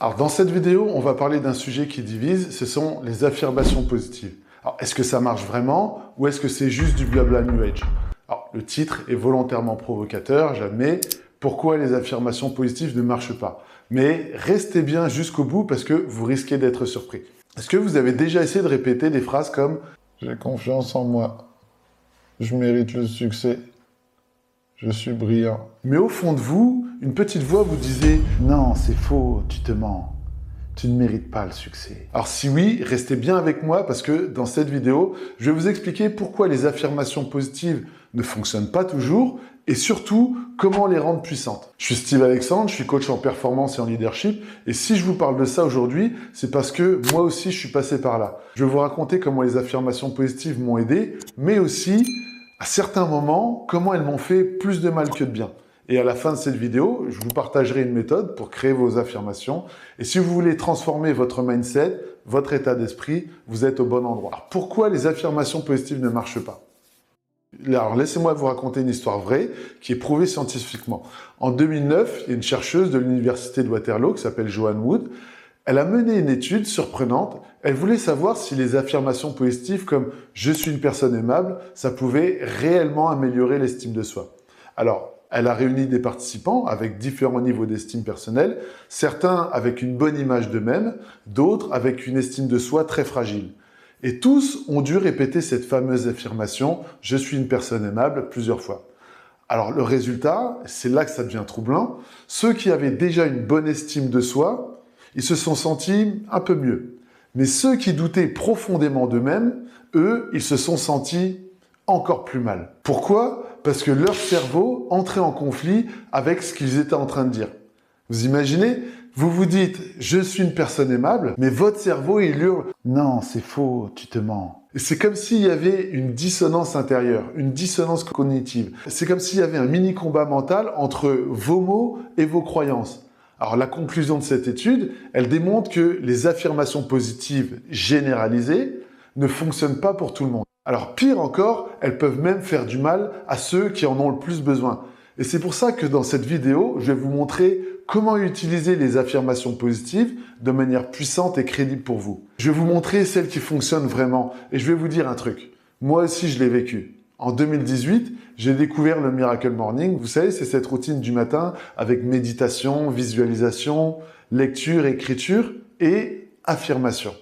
Alors dans cette vidéo, on va parler d'un sujet qui divise, ce sont les affirmations positives. Alors est-ce que ça marche vraiment ou est-ce que c'est juste du blabla New Age? Alors le titre est volontairement provocateur, j'admets. Pourquoi les affirmations positives ne marchent pas? Mais restez bien jusqu'au bout parce que vous risquez d'être surpris. Est-ce que vous avez déjà essayé de répéter des phrases comme « J'ai confiance en moi, je mérite le succès, je suis brillant ». Mais au fond de vous, une petite voix vous disait « Non, c'est faux, tu te mens. Tu ne mérites pas le succès ». Alors si oui, restez bien avec moi parce que dans cette vidéo, je vais vous expliquer pourquoi les affirmations positives ne fonctionnent pas toujours et surtout comment les rendre puissantes. Je suis Steve Alexandre, je suis coach en performance et en leadership et si je vous parle de ça aujourd'hui, c'est parce que moi aussi je suis passé par là. Je vais vous raconter comment les affirmations positives m'ont aidé, mais aussi à certains moments, comment elles m'ont fait plus de mal que de bien. Et à la fin de cette vidéo, je vous partagerai une méthode pour créer vos affirmations. Et si vous voulez transformer votre mindset, votre état d'esprit, vous êtes au bon endroit. Alors, pourquoi les affirmations positives ne marchent pas? Alors, laissez-moi vous raconter une histoire vraie qui est prouvée scientifiquement. En 2009, il y a une chercheuse de l'université de Waterloo qui s'appelle Joanne Wood. Elle a mené une étude surprenante. Elle voulait savoir si les affirmations positives comme « je suis une personne aimable », ça pouvait réellement améliorer l'estime de soi. Alors, elle a réuni des participants avec différents niveaux d'estime personnelle, certains avec une bonne image d'eux-mêmes, d'autres avec une estime de soi très fragile. Et tous ont dû répéter cette fameuse affirmation « je suis une personne aimable » plusieurs fois. Alors le résultat, c'est là que ça devient troublant, ceux qui avaient déjà une bonne estime de soi, ils se sont sentis un peu mieux. Mais ceux qui doutaient profondément d'eux-mêmes, eux, ils se sont sentis encore plus mal. Pourquoi? Parce que leur cerveau entrait en conflit avec ce qu'ils étaient en train de dire. Vous imaginez? Vous vous dites « je suis une personne aimable », mais votre cerveau, il hurle « non, c'est faux, tu te mens ». Et c'est comme s'il y avait une dissonance intérieure, une dissonance cognitive. C'est comme s'il y avait un mini-combat mental entre vos mots et vos croyances. Alors la conclusion de cette étude, elle démontre que les affirmations positives généralisées ne fonctionnent pas pour tout le monde. Alors pire encore, elles peuvent même faire du mal à ceux qui en ont le plus besoin. Et c'est pour ça que dans cette vidéo, je vais vous montrer comment utiliser les affirmations positives de manière puissante et crédible pour vous. Je vais vous montrer celles qui fonctionnent vraiment. Et je vais vous dire un truc. Moi aussi, je l'ai vécu. En 2018, j'ai découvert le Miracle Morning. Vous savez, c'est cette routine du matin avec méditation, visualisation, lecture, écriture et affirmation.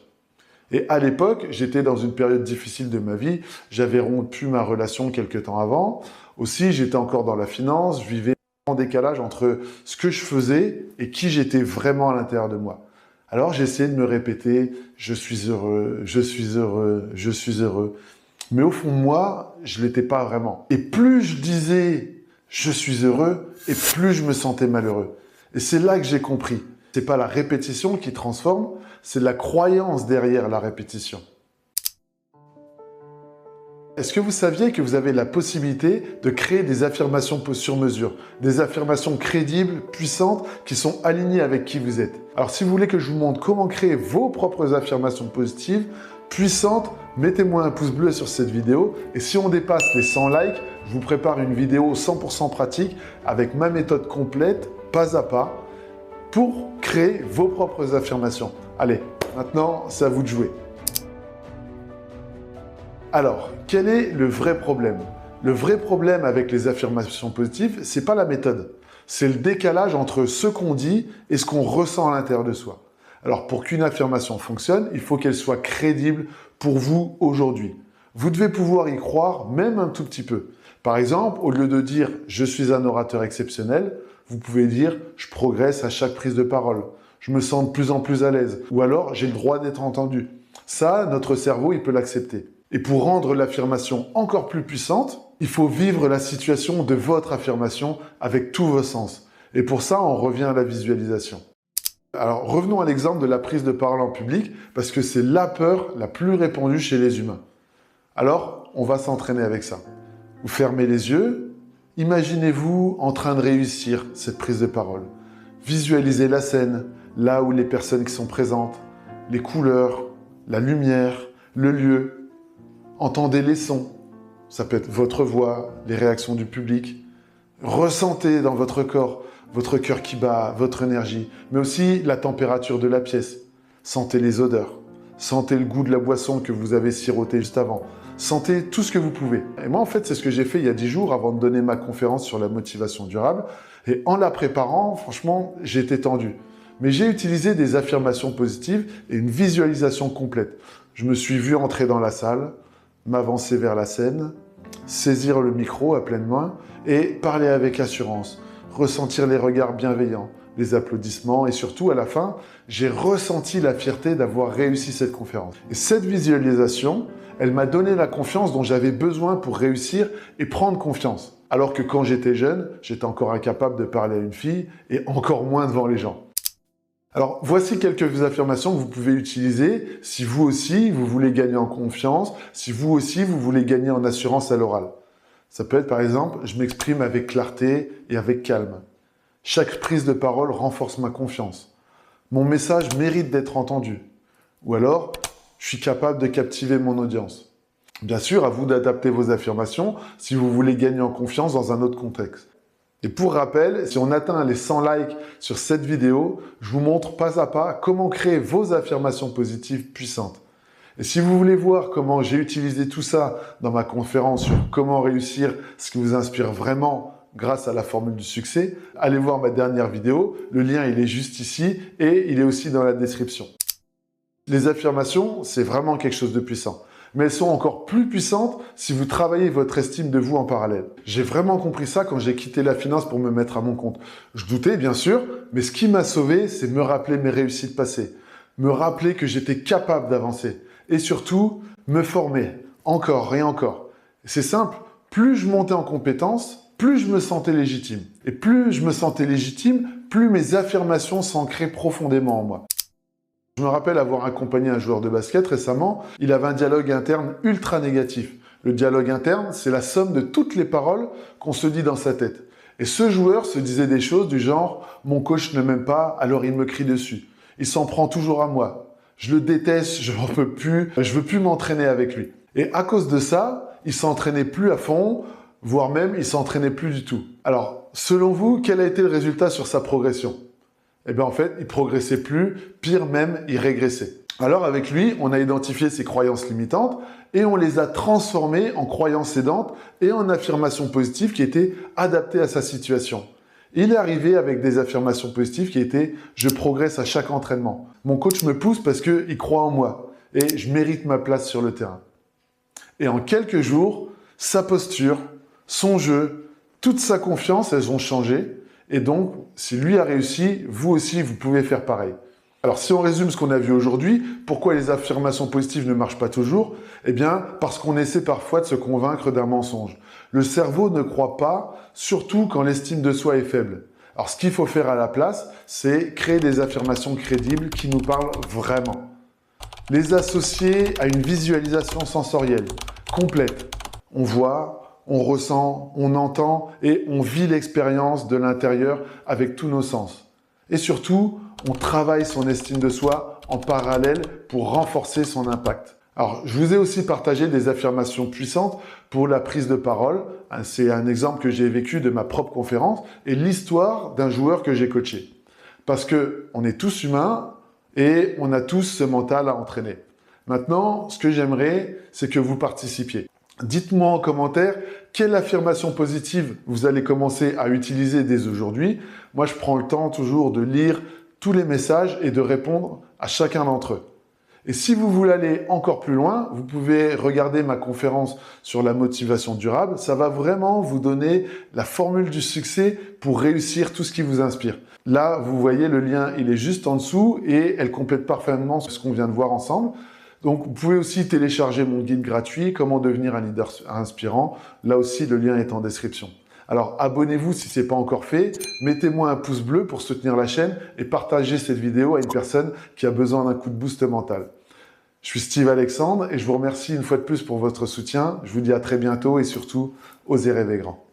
Et à l'époque, j'étais dans une période difficile de ma vie. J'avais rompu ma relation quelques temps avant. Aussi, j'étais encore dans la finance. Je vivais en décalage entre ce que je faisais et qui j'étais vraiment à l'intérieur de moi. Alors, j'essayais de me répéter « je suis heureux, je suis heureux, je suis heureux ». Mais au fond de moi, je ne l'étais pas vraiment. Et plus je disais « je suis heureux » et plus je me sentais malheureux. Et c'est là que j'ai compris. Ce n'est pas la répétition qui transforme, c'est la croyance derrière la répétition. Est-ce que vous saviez que vous avez la possibilité de créer des affirmations sur mesure, des affirmations crédibles, puissantes, qui sont alignées avec qui vous êtes? Alors si vous voulez que je vous montre comment créer vos propres affirmations positives, puissantes, mettez-moi un pouce bleu sur cette vidéo. Et si on dépasse les 100 likes, je vous prépare une vidéo 100% pratique avec ma méthode complète, pas à pas, pour créer vos propres affirmations. Allez, maintenant, c'est à vous de jouer. Alors, quel est le vrai problème? Le vrai problème avec les affirmations positives, c'est pas la méthode. C'est le décalage entre ce qu'on dit et ce qu'on ressent à l'intérieur de soi. Alors, pour qu'une affirmation fonctionne, il faut qu'elle soit crédible pour vous aujourd'hui. Vous devez pouvoir y croire, même un tout petit peu. Par exemple, au lieu de dire « je suis un orateur exceptionnel », vous pouvez dire « je progresse à chaque prise de parole ». Je me sens de plus en plus à l'aise. Ou alors, j'ai le droit d'être entendu. Ça, notre cerveau, il peut l'accepter. Et pour rendre l'affirmation encore plus puissante, il faut vivre la situation de votre affirmation avec tous vos sens. Et pour ça, on revient à la visualisation. Alors, revenons à l'exemple de la prise de parole en public, parce que c'est la peur la plus répandue chez les humains. Alors, on va s'entraîner avec ça. Vous fermez les yeux, imaginez-vous en train de réussir cette prise de parole. Visualisez la scène, là où les personnes qui sont présentes, les couleurs, la lumière, le lieu. Entendez les sons, ça peut être votre voix, les réactions du public. Ressentez dans votre corps votre cœur qui bat, votre énergie, mais aussi la température de la pièce. Sentez les odeurs, sentez le goût de la boisson que vous avez sirotée juste avant. Sentez tout ce que vous pouvez. Et moi, en fait, c'est ce que j'ai fait il y a 10 jours avant de donner ma conférence sur la motivation durable. Et en la préparant, franchement, j'étais tendu. Mais j'ai utilisé des affirmations positives et une visualisation complète. Je me suis vu entrer dans la salle, m'avancer vers la scène, saisir le micro à pleine main et parler avec assurance, ressentir les regards bienveillants, les applaudissements et surtout, à la fin, j'ai ressenti la fierté d'avoir réussi cette conférence. Et cette visualisation, elle m'a donné la confiance dont j'avais besoin pour réussir et prendre confiance. Alors que quand j'étais jeune, j'étais encore incapable de parler à une fille et encore moins devant les gens. Alors, voici quelques affirmations que vous pouvez utiliser si vous aussi, vous voulez gagner en confiance, si vous aussi, vous voulez gagner en assurance à l'oral. Ça peut être par exemple, je m'exprime avec clarté et avec calme. Chaque prise de parole renforce ma confiance. Mon message mérite d'être entendu. Ou alors, je suis capable de captiver mon audience. Bien sûr, à vous d'adapter vos affirmations si vous voulez gagner en confiance dans un autre contexte. Et pour rappel, si on atteint les 100 likes sur cette vidéo, je vous montre pas à pas comment créer vos affirmations positives puissantes. Et si vous voulez voir comment j'ai utilisé tout ça dans ma conférence sur comment réussir ce qui vous inspire vraiment grâce à la formule du succès, allez voir ma dernière vidéo. Le lien, il est juste ici et il est aussi dans la description. Les affirmations, c'est vraiment quelque chose de puissant. Mais elles sont encore plus puissantes si vous travaillez votre estime de vous en parallèle. J'ai vraiment compris ça quand j'ai quitté la finance pour me mettre à mon compte. Je doutais, bien sûr, mais ce qui m'a sauvé, c'est me rappeler mes réussites passées. Me rappeler que j'étais capable d'avancer. Et surtout, me former. Encore et encore. C'est simple, plus je montais en compétences, plus je me sentais légitime. Et plus je me sentais légitime, plus mes affirmations s'ancraient profondément en moi. Je me rappelle avoir accompagné un joueur de basket récemment, il avait un dialogue interne ultra négatif. Le dialogue interne, c'est la somme de toutes les paroles qu'on se dit dans sa tête. Et ce joueur se disait des choses du genre « Mon coach ne m'aime pas, alors il me crie dessus. Il s'en prend toujours à moi. Je le déteste, je n'en peux plus, je veux plus m'entraîner avec lui. » Et à cause de ça, il s'entraînait plus à fond, voire même il s'entraînait plus du tout. Alors, selon vous, quel a été le résultat sur sa progression ? Eh bien en fait, il progressait plus, pire même, il régressait. Alors avec lui, on a identifié ses croyances limitantes et on les a transformées en croyances aidantes et en affirmations positives qui étaient adaptées à sa situation. Il est arrivé avec des affirmations positives qui étaient « Je progresse à chaque entraînement. Mon coach me pousse parce qu'il croit en moi et je mérite ma place sur le terrain. » Et en quelques jours, sa posture, son jeu, toute sa confiance, elles ont changé. Et donc, si lui a réussi, vous aussi, vous pouvez faire pareil. Alors, si on résume ce qu'on a vu aujourd'hui, pourquoi les affirmations positives ne marchent pas toujours? Eh bien, parce qu'on essaie parfois de se convaincre d'un mensonge. Le cerveau ne croit pas, surtout quand l'estime de soi est faible. Alors, ce qu'il faut faire à la place, c'est créer des affirmations crédibles qui nous parlent vraiment. Les associer à une visualisation sensorielle, complète. On voit, on ressent, on entend et on vit l'expérience de l'intérieur avec tous nos sens. Et surtout, on travaille son estime de soi en parallèle pour renforcer son impact. Alors, je vous ai aussi partagé des affirmations puissantes pour la prise de parole. C'est un exemple que j'ai vécu de ma propre conférence et l'histoire d'un joueur que j'ai coaché. Parce que on est tous humains et on a tous ce mental à entraîner. Maintenant, ce que j'aimerais, c'est que vous participiez. Dites-moi en commentaire quelle affirmation positive vous allez commencer à utiliser dès aujourd'hui. Moi, je prends le temps toujours de lire tous les messages et de répondre à chacun d'entre eux. Et si vous voulez aller encore plus loin, vous pouvez regarder ma conférence sur la motivation durable. Ça va vraiment vous donner la formule du succès pour réussir tout ce qui vous inspire. Là, vous voyez, le lien, il est juste en dessous et elle complète parfaitement ce qu'on vient de voir ensemble. Donc, vous pouvez aussi télécharger mon guide gratuit « Comment devenir un leader inspirant ». Là aussi, le lien est en description. Alors, abonnez-vous si ce n'est pas encore fait. Mettez-moi un pouce bleu pour soutenir la chaîne et partagez cette vidéo à une personne qui a besoin d'un coup de boost mental. Je suis Steve Alexandre et je vous remercie une fois de plus pour votre soutien. Je vous dis à très bientôt et surtout, osez rêver grand.